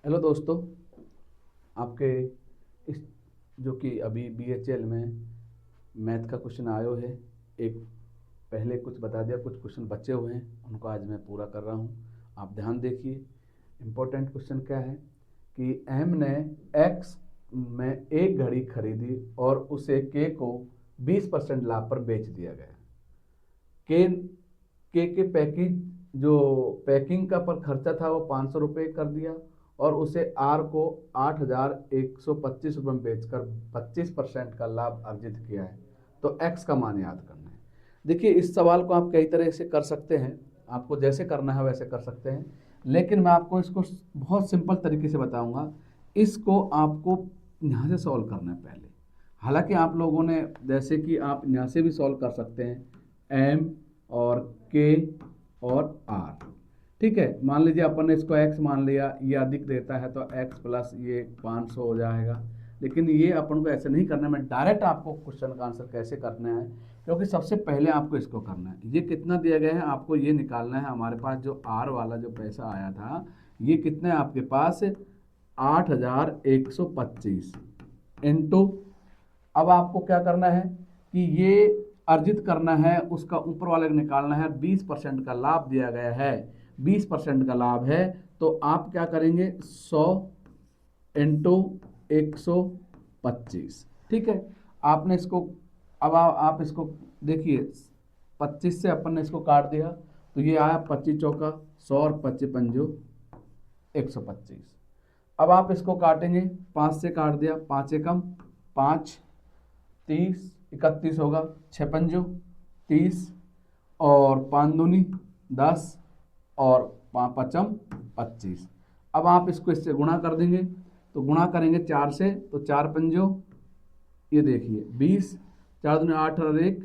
Hello दोस्तों, आपके इस जो कि अभी बीएचएल में मैथ का क्वेश्चन आयो है। एक पहले कुछ बता दिया, कुछ क्वेश्चन बचे हुए हैं, उनको आज मैं पूरा कर रहा हूँ। आप ध्यान देखिए। इम्पोर्टेंट क्वेश्चन क्या है कि एम ने एक्स में एक घड़ी खरीदी और उसे के को 20% लाभ पर बेच दिया गया। के पैकेज जो पैकिंग का पर खर्चा था वो 500 रुपये कर दिया और उसे आर को 8,125 रुपये में बेचकर 25% का लाभ अर्जित किया है। तो एक्स का मान याद करना है। देखिए, इस सवाल को आप कई तरह से कर सकते हैं, आपको जैसे करना है वैसे कर सकते हैं, लेकिन मैं आपको इसको बहुत सिंपल तरीके से बताऊंगा। इसको आपको यहाँ से सॉल्व करना है पहले। हालांकि आप लोगों ने जैसे कि आप यहाँ से भी सॉल्व कर सकते हैं, एम और के और आर। ठीक है, मान लीजिए अपन ने इसको x मान लिया, ये अधिक देता है तो x प्लस ये 500 हो जाएगा। लेकिन ये अपन को ऐसे नहीं करना है। मैं डायरेक्ट आपको क्वेश्चन का आंसर कैसे करना है, क्योंकि सबसे पहले आपको इसको करना है। ये कितना दिया गया है आपको ये निकालना है। हमारे पास जो r वाला जो पैसा आया था ये कितना है आपके पास 8,125 इंटू, अब आपको क्या करना है कि ये अर्जित करना है, उसका ऊपर वाले निकालना है। 20% का लाभ दिया गया है, 20% का लाभ है, तो आप क्या करेंगे 100 इंटू 125। ठीक है, आपने इसको अब आप इसको देखिए, 25 से अपन ने इसको काट दिया तो ये आया 25 चौका 100 और 25 पंजो 125। अब आप इसको काटेंगे, 5 से काट दिया, 5 एकम 5, 30, 31 होगा, 6 पंजो 30 और 5 दूनी 10 और 5 पचम 25। अब आप इसको इससे गुणा कर देंगे, तो गुणा करेंगे 4 से तो 4 पंजो ये देखिए 20, 4 दूनी 8 और 1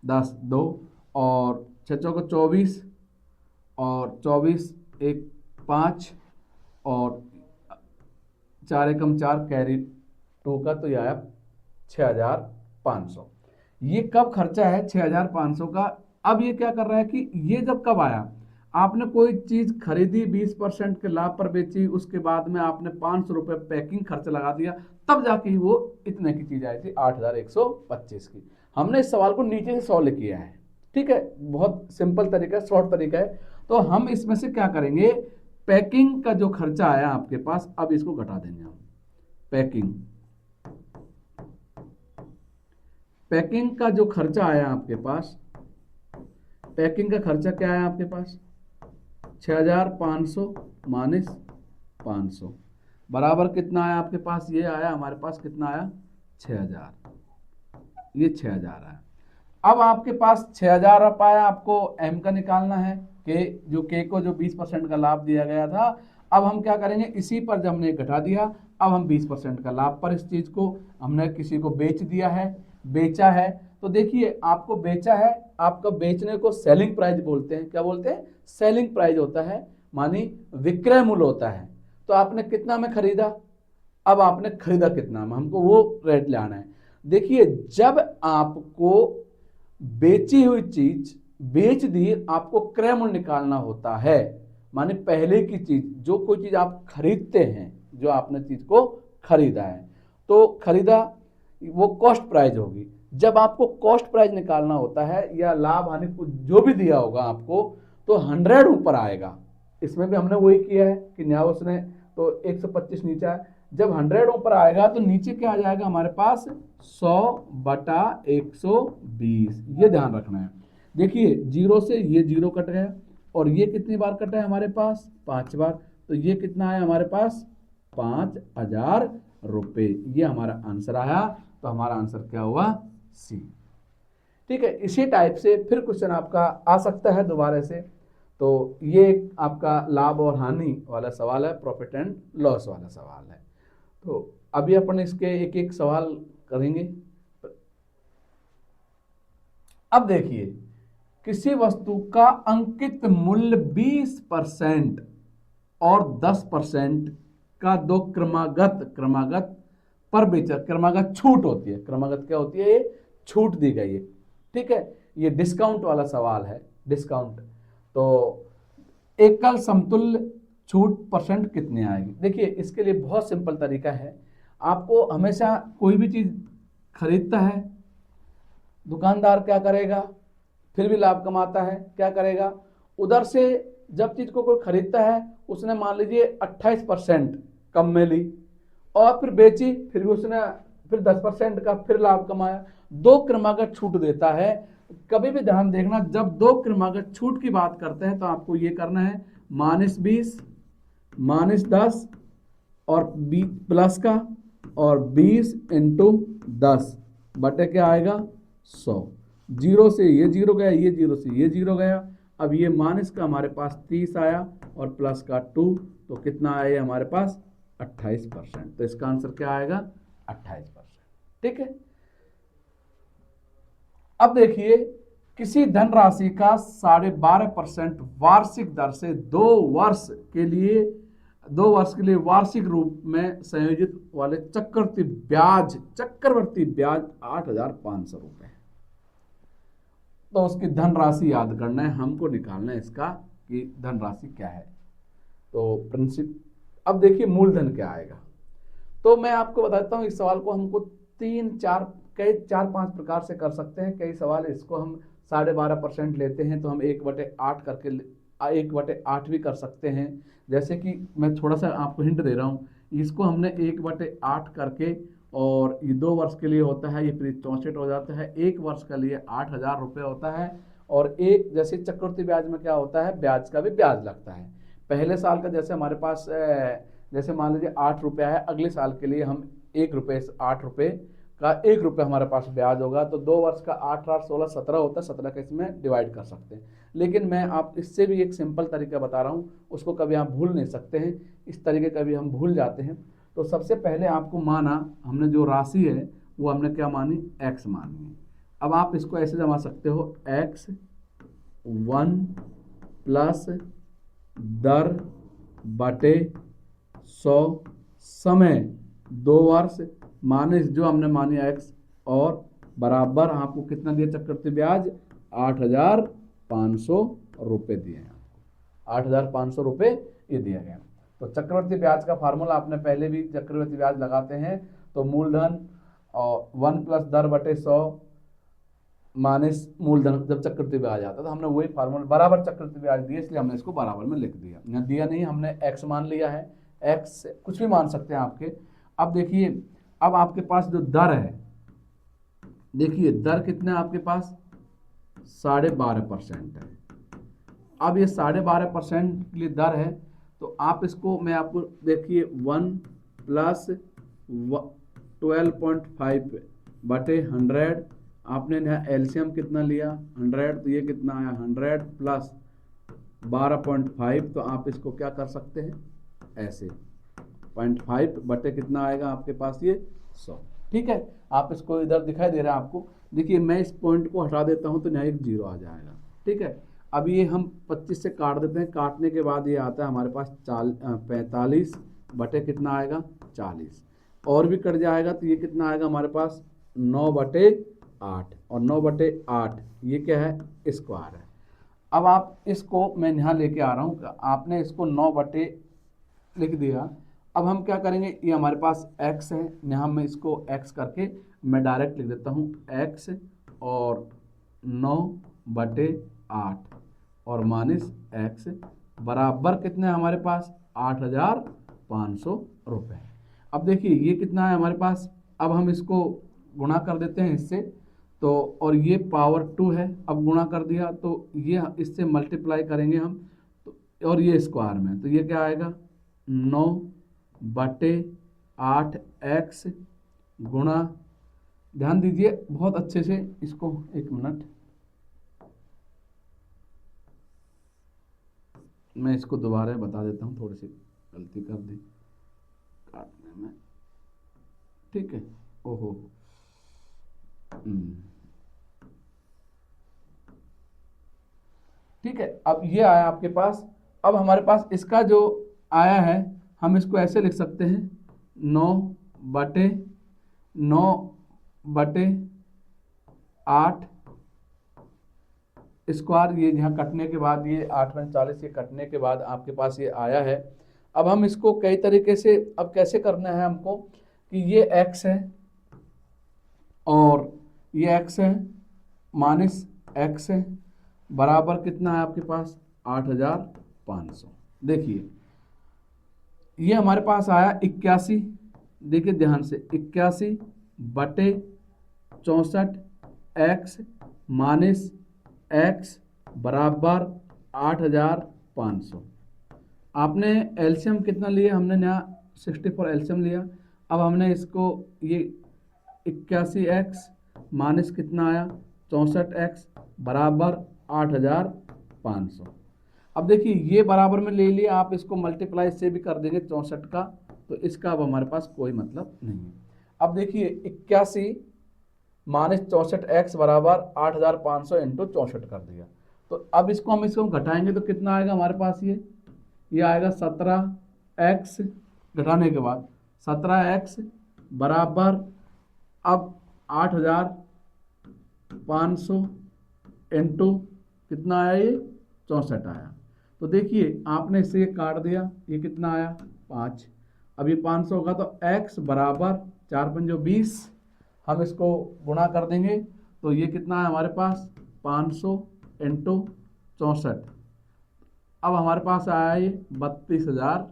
10 2 और 6 चौको 24 और 24 1 5 और 4 एकम 4 कैरी टोका, तो यह आया 6,500। ये कब खर्चा है 6,500 का। अब ये क्या कर रहा है कि ये जब कब आया, आपने कोई चीज खरीदी 20% के लाभ पर बेची, उसके बाद में आपने 500 रुपये पैकिंग खर्च लगा दिया, तब जाके वो इतने की चीज आई थी 8,125 की। हमने इस सवाल को नीचे से सॉल्व किया है। ठीक है, बहुत सिंपल तरीका है, शॉर्ट तरीका है। तो हम इसमें से क्या करेंगे, पैकिंग का जो खर्चा आया आपके पास, अब इसको घटा देंगे हम। पैकिंग का जो खर्चा आया आपके पास, पैकिंग का खर्चा क्या आया आपके पास 6,500 माइनस 500 बराबर कितना आया आपके पास, ये आया हमारे पास कितना आया 6,000। ये 6,000 आया। अब आपके पास 6,000 आया, आपको एम का निकालना है, के को जो 20% का लाभ दिया गया था। अब हम क्या करेंगे, इसी पर जब हमने घटा दिया, अब हम 20% का लाभ पर इस चीज को हमने किसी को बेच दिया है, बेचा है। तो देखिए, आपको बेचा है, आपको बेचने को सेलिंग प्राइस बोलते हैं। क्या बोलते हैं, सेलिंग प्राइस होता है, मानी विक्रय मूल्य होता है। तो आपने कितना में खरीदा, अब आपने खरीदा कितना में, हमको वो रेट लाना है। देखिए, जब आपको बेची हुई चीज बेच दी, आपको क्रय मूल्य निकालना होता है। माने पहले की चीज, जो कोई चीज आप खरीदते हैं, जो आपने चीज को खरीदा है, तो खरीदा वो कॉस्ट प्राइस होगी। जब आपको कॉस्ट प्राइस निकालना होता है या लाभ हानि जो भी दिया होगा आपको, तो 100 ऊपर आएगा। इसमें भी हमने वही किया है कि न्यास ने तो 125 नीचे है। जब 100 ऊपर आएगा तो नीचे क्या आ जाएगा हमारे पास 100/120। ये ध्यान रखना है। देखिए, 0 से ये 0 कट गया और ये कितनी बार कटा है हमारे पास 5 बार, तो ये कितना है हमारे पास 5,000 रुपये। ये हमारा आंसर आया। तो हमारा आंसर क्या हुआ, सी। ठीक है, इसी टाइप से फिर क्वेश्चन आपका आ सकता है दोबारा से। तो ये आपका लाभ और हानि वाला सवाल है, प्रॉफिट एंड लॉस वाला सवाल है। तो अभी अपन इसके एक एक सवाल करेंगे। अब देखिए, किसी वस्तु का अंकित मूल्य 20% और 10% का दो क्रमागत पर बेचा, क्रमागत छूट होती है। क्रमागत क्या होती है, ये छूट दी गई है। ठीक है, ये डिस्काउंट वाला सवाल है, डिस्काउंट। तो एकल समतुल्य छूट परसेंट कितनी आएगी। देखिए इसके लिए बहुत सिंपल तरीका है। आपको हमेशा कोई भी चीज़ खरीदता है, दुकानदार क्या करेगा, फिर भी लाभ कमाता है, क्या करेगा, उधर से जब चीज़ को कोई खरीदता है उसने मान लीजिए 28% कम में ली और फिर बेची, फिर भी उसने फिर 10% का फिर लाभ कमाया, 2 क्रमागत छूट देता है। कभी भी ध्यान देखना, जब 2 क्रमागत छूट की बात करते हैं तो आपको ये करना है -20 -10 और 20 प्लस का और 20 इंटू 10 बटे क्या आएगा 100। जीरो से ये जीरो गया, ये जीरो से ये जीरो गया। अब ये माइनस का हमारे पास 30 आया और प्लस का 2, तो कितना आया हमारे पास 28%। तो इसका आंसर क्या आएगा 28%। ठीक है। अब देखिए किसी धनराशि का 12.5% वार्षिक दर से 2 वर्ष के लिए वार्षिक रूप में संयोजित वाले चक्रवर्ती ब्याज 8,500 रुपए। तो उसकी धनराशि याद करना है, हमको निकालना है इसका कि धनराशि क्या है। तो प्रिंसिप, अब देखिए मूलधन क्या आएगा। तो मैं आपको बताता हूँ इस सवाल को हमको 4-5 प्रकार से कर सकते हैं। कई सवाल इसको हम 12.5% लेते हैं तो हम 1/8 करके 1/8 भी कर सकते हैं। जैसे कि मैं थोड़ा सा आपको हिंट दे रहा हूँ, इसको हमने 1/8 करके, और ये 2 वर्ष के लिए होता है, ये फिर 64 हो जाता है। 1 वर्ष के लिए 8,000 रुपये होता है। और एक जैसे चक्रवृद्धि ब्याज में क्या होता है, ब्याज का भी ब्याज लगता है। पहले साल का जैसे हमारे पास जैसे मान लीजिए 8 रुपया है, अगले साल के लिए हम 1 रुपये, 8 रुपये का 1 रुपये हमारे पास ब्याज होगा। तो 2 वर्ष का 8 8 16 17 होता है, 17 का इसमें डिवाइड कर सकते हैं। लेकिन मैं आप इससे भी एक सिंपल तरीका बता रहा हूँ, उसको कभी आप भूल नहीं सकते हैं। इस तरीके कभी हम भूल जाते हैं। तो सबसे पहले आपको माना, हमने जो राशि है वो हमने क्या मानी, x मानी है। अब आप इसको ऐसे जमा सकते हो, x1 प्लस दर बटे 100 समय 2 वर्ष माइनस जो हमने मानी x, और बराबर आपको कितना दिया चक्रवृद्धि ब्याज 8,500 रुपये दिए हैं। 8,500 रुपये ये दिया गया। तो चक्रवृद्धि ब्याज का फार्मूला आपने पहले भी चक्रवृद्धि ब्याज लगाते हैं, तो मूलधन और 1 प्लस दर बटे 100 माइनस मूलधन जब चक्रवृद्धि ब्याज आता है, तो हमने वही फार्मूला बराबर चक्रवृद्धि ब्याज दिए, इसलिए हमने इसको बराबर में लिख दिया। यहाँ दिया नहीं, हमने x मान लिया है, x कुछ भी मान सकते हैं आपके। अब देखिए, अब आपके पास जो दर है, देखिए दर कितना आपके पास 12.5% है। अब ये 12.5% के लिए दर है, तो आप इसको, मैं आपको देखिए 1 प्लस 12.5 बटे 100, आपने यहाँ एलसीएम कितना लिया 100, तो ये कितना आया 100 प्लस 12.5, तो आप इसको क्या कर सकते हैं ऐसे 0.5 बटे कितना आएगा आपके पास ये 100। ठीक है, आप इसको इधर दिखाई दे रहा है आपको, देखिए मैं इस पॉइंट को हटा देता हूँ तो यहाँ एक 0 आ जाएगा। ठीक है, अब ये हम 25 से काट देते हैं, काटने के बाद ये आता है हमारे पास 45 बटे कितना आएगा 40, और भी कट जाएगा तो ये कितना आएगा हमारे पास 9/8, और 9/8 ये क्या है स्क्वायर है। अब आप इसको मैं यहाँ लेके आ रहा हूँ, आपने इसको 9 बटे लिख दिया। अब हम क्या करेंगे, ये हमारे पास x है, यहाँ मैं इसको x करके मैं डायरेक्ट लिख देता हूँ x और 9/8 और माइनस x बराबर कितने हमारे पास 8,500 रुपये। अब देखिए ये कितना है हमारे पास, अब हम इसको गुणा कर देते हैं इससे, तो और ये पावर 2 है, अब गुणा कर दिया तो ये इससे मल्टीप्लाई करेंगे हम, तो और ये स्क्वायर में, तो ये क्या आएगा 9/8x गुणा, ध्यान दीजिए बहुत अच्छे से इसको, एक मिनट मैं इसको दोबारा बता देता हूँ, थोड़ी सी गलती कर दी काटने में। ठीक है, ओहो ठीक है, अब ये आया आपके पास। अब हमारे पास इसका जो आया है, हम इसको ऐसे लिख सकते हैं 9/8 स्क्वायर, ये यहाँ कटने के बाद ये 8 × 40 ये कटने के बाद आपके पास ये आया है। अब हम इसको कई तरीके से अब कैसे करना है हमको कि ये x है और ये x है माइनस x है बराबर कितना है आपके पास 8500। देखिए ये हमारे पास आया 81, देखिए ध्यान से 81/64 x माइनस x बराबर 8500। आपने एलसीएम कितना लिया, हमने यहाँ 64 एलसीएम लिया। अब हमने इसको ये 81x माइनस कितना आया 64x बराबर 8500। अब देखिए ये बराबर में ले लिया, आप इसको मल्टीप्लाई से भी कर देंगे 64 का, तो इसका अब हमारे पास कोई मतलब नहीं है। अब देखिए 81 माइनस 64x बराबर 8500 इंटू 64 कर दिया, तो अब इसको घटाएंगे तो कितना आएगा हमारे पास, ये आएगा 17x घटाने के बाद 17x बराबर अब 8500 इंटू कितना आया, ये 64 आया। तो देखिए आपने इससे ये काट दिया, ये कितना आया 5। अब ये 500 होगा तो x बराबर 4×5 = 20, हम इसको गुणा कर देंगे तो ये कितना है हमारे पास 500 इंटू 64। अब हमारे पास आया ये 32,000,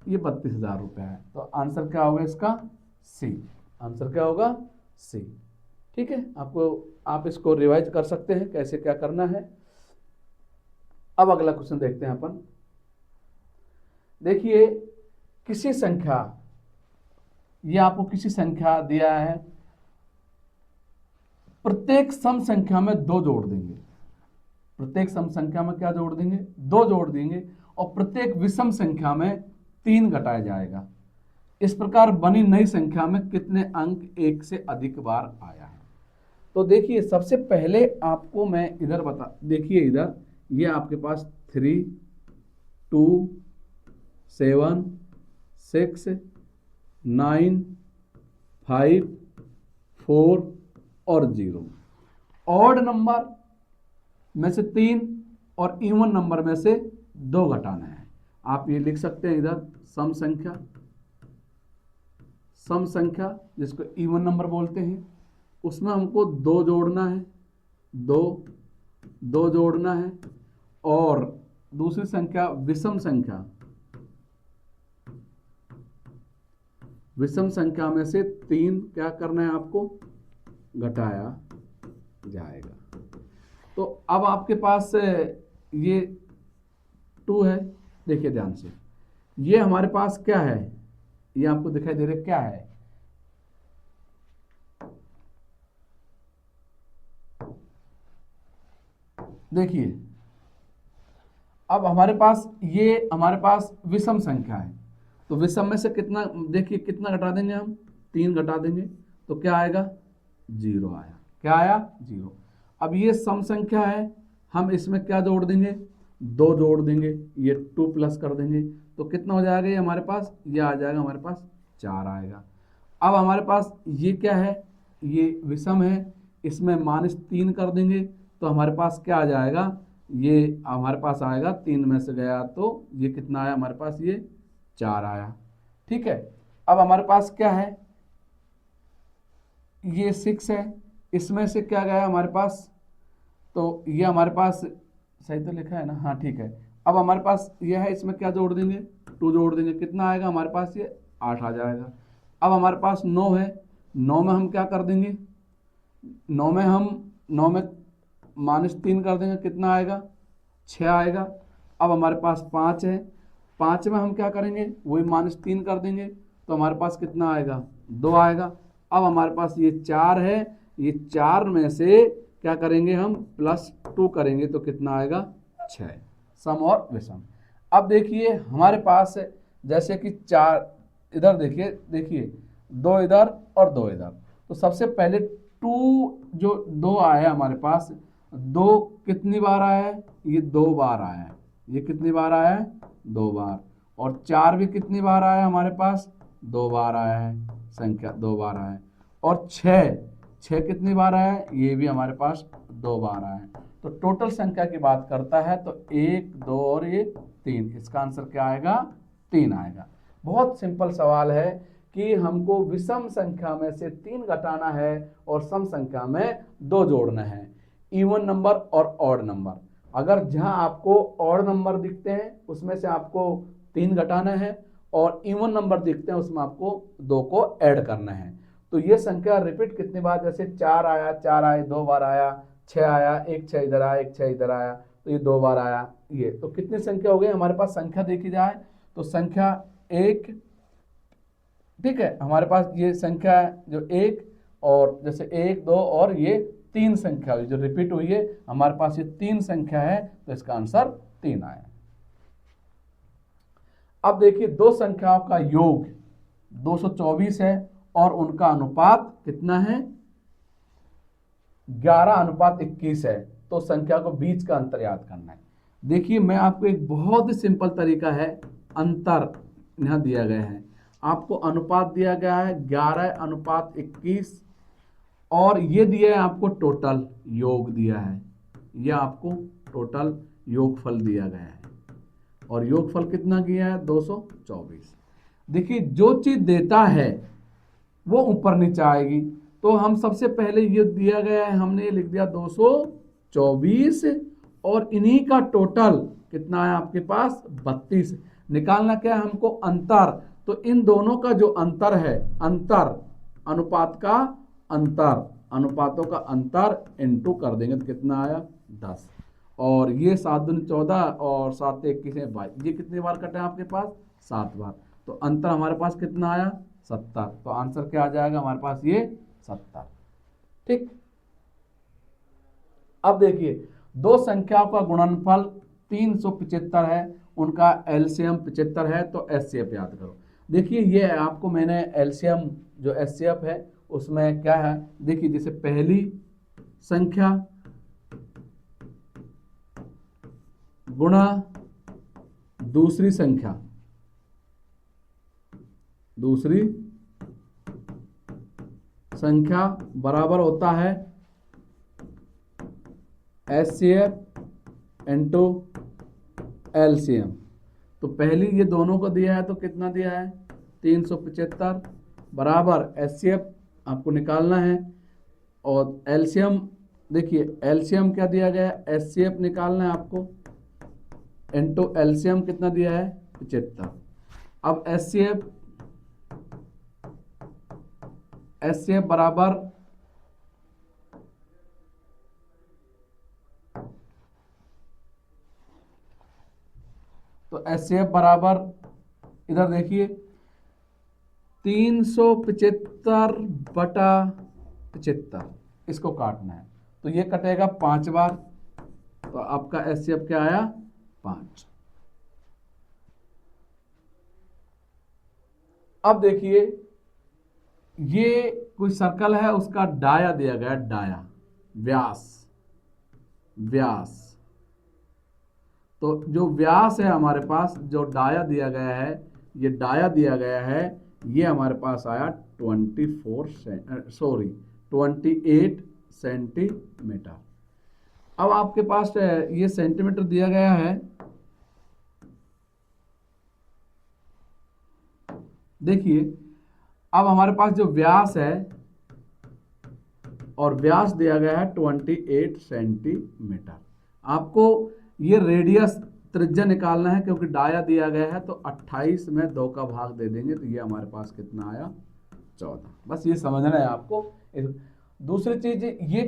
ये 32,000 रुपये है। तो आंसर क्या होगा इसका, सी। आंसर क्या होगा, सी। ठीक है, आप इसको रिवाइज कर सकते हैं कैसे क्या करना है। अब अगला क्वेश्चन देखते हैं अपन। देखिए किसी संख्या, ये आपको किसी संख्या दिया है, प्रत्येक सम संख्या में 2 जोड़ देंगे, प्रत्येक सम संख्या में क्या जोड़ देंगे, 2 जोड़ देंगे, और प्रत्येक विषम संख्या में 3 घटाया जाएगा। इस प्रकार बनी नई संख्या में कितने अंक 1 से अधिक बार आया है। तो देखिए सबसे पहले आपको मैं इधर देखिए इधर ये आपके पास 3, 2, 7, 6, 9, 5, 4 और 0, ऑड नंबर में से 3 और इवन नंबर में से 2 घटाना है। आप ये लिख सकते हैं इधर सम संख्या जिसको इवन नंबर बोलते हैं, उसमें हमको 2 जोड़ना है, 2 जोड़ना है, और दूसरी संख्या विषम संख्या में से 3 क्या करना है आपको, घटाया जाएगा। तो अब आपके पास ये 2 है, देखिए ध्यान से, ये हमारे पास क्या है, ये आपको दिखाई दे रहा है क्या है, देखिए अब हमारे पास विषम संख्या है, तो विषम में से कितना, देखिए कितना घटा देंगे हम, 3 घटा देंगे, तो क्या आएगा 0 आया, क्या आया 0। अब ये सम संख्या है, हम इसमें क्या जोड़ देंगे, 2 जोड़ देंगे, ये 2 प्लस कर देंगे, तो कितना हो जाएगा ये हमारे पास, ये आ जाएगा हमारे पास 4 आएगा। अब हमारे पास ये क्या है, ये विषम है, इसमें -3 कर देंगे तो हमारे पास क्या आ जाएगा, ये हमारे पास आएगा 3 में से गया तो ये कितना आया हमारे पास, ये 4 आया। ठीक है, अब हमारे पास क्या है, ये 6 है, इसमें से क्या गया हमारे पास, तो ये हमारे पास सही तो लिखा है ना, हाँ ठीक है। अब हमारे पास ये है, इसमें क्या जोड़ देंगे, 2 जोड़ देंगे, कितना आएगा हमारे पास, ये 8 आ जाएगा। अब हमारे पास 9 है, 9 में हम क्या कर देंगे, 9 में -3 कर देंगे, कितना आएगा 6 आएगा। अब हमारे पास 5 है, 5 में हम क्या करेंगे, वही -3 कर देंगे, तो हमारे पास कितना आएगा 2 आएगा। अब हमारे पास ये 4 है, ये 4 में से क्या करेंगे हम +2 करेंगे तो कितना आएगा 6, सम और विषम। अब देखिए हमारे पास जैसे कि 4 इधर, देखिए 2 इधर और 2 इधर, तो सबसे पहले 2 आया हमारे पास, 2 कितनी बार आया है, ये 2 बार आया है, ये कितनी बार आया है 2 बार, और 4 भी कितनी बार आया है हमारे पास, 2 बार आया है, संख्या 2 बार आया है, और 6 कितनी बार आया है, ये भी हमारे पास 2 बार आया है। तो टोटल संख्या की बात करता है तो 1, 2 और ये 3, इसका आंसर क्या आएगा? 3 आएगा। बहुत सिंपल सवाल है कि हमको विषम संख्या में से 3 घटाना है और सम संख्या में 2 जोड़ना है, इवन नंबर और ऑड नंबर। अगर जहां आपको ऑड नंबर दिखते हैं उसमें से आपको 3 घटाना है और इवन नंबर दिखते हैं उसमें आपको 2 को ऐड करना है। तो ये संख्या रिपीट कितनी बार, जैसे 4 आया, 4 आए, 2 बार आया, 6 आया, 1 6 इधर आया, 1 6 इधर आया, तो ये 2 बार आया। ये तो कितनी संख्या हो गई हमारे पास? संख्या देखी जाए तो संख्या 1, ठीक है, हमारे पास ये संख्या जो 1 और जैसे 1 2 और ये 3 संख्या हुई जो रिपीट हुई है, हमारे पास ये 3 संख्या है, तो इसका आंसर 3 आया। अब देखिए दो संख्याओं का योग 224 है और उनका अनुपात कितना है? 11:21 है। तो संख्या को बीच का अंतर याद करना है। देखिए मैं आपको एक बहुत ही सिंपल तरीका है, अंतर यहां दिया गया है, आपको अनुपात दिया गया है 11:21 और ये दिया है आपको टोटल योग दिया है, ये आपको टोटल योगफल दिया गया है और योगफल कितना किया है? 224। देखिए जो चीज देता है वो ऊपर नीचे आएगी, तो हम सबसे पहले ये दिया गया है, हमने लिख दिया 224 और इन्हीं का टोटल कितना है आपके पास? 32। निकालना क्या है हमको? अंतर। तो इन दोनों का जो अंतर है, अंतर अनुपात का अंतर, अनुपातों का अंतर इनटू कर देंगे तो कितना आया? 10। और ये 7 दूनी 14 और 7 21 है 22, ये कितनी बार कटे आपके पास? 7 बार। तो अंतर हमारे पास कितना आया? 70। तो आंसर क्या आ जाएगा हमारे पास? ये 70। ठीक। अब देखिए दो संख्याओं का गुणनफल 375 है, उनका एलसीएम 75 है, तो एचसीएफ याद करो। देखिए ये आपको मैंने एलसीएम जो एचसीएफ है उसमें क्या है, देखिए जैसे पहली संख्या गुणा दूसरी संख्या, दूसरी संख्या बराबर होता है एचसीएफ इनटू एलसीएम। तो पहली ये दोनों को दिया है तो कितना दिया है? 375 बराबर एचसीएफ आपको निकालना है और एलसीएम, देखिए एलसीएम क्या दिया गया है? एचसीएफ निकालना है आपको इनटू एलसीएम कितना दिया है? 75। अब एचसीएफ बराबर तो एचसीएफ बराबर इधर देखिए 375/75, इसको काटना है तो ये कटेगा 5 बार, तो आपका एचसीएफ क्या आया? 5। अब देखिए ये कोई सर्कल है, उसका डाया दिया गया, डाया व्यास, व्यास। तो जो व्यास है हमारे पास, जो डाया दिया गया है, ये डाया दिया गया है, ये हमारे पास आया 28 सेंटीमीटर। अब आपके पास ये सेंटीमीटर दिया गया है, देखिए अब हमारे पास जो व्यास है और व्यास दिया गया है 28 सेंटीमीटर। आपको ये रेडियस त्रिज्या निकालना है क्योंकि डाया दिया गया है, तो 28 में 2 का भाग दे देंगे तो ये हमारे पास कितना आया? 14। बस ये समझना है आपको। दूसरी चीज ये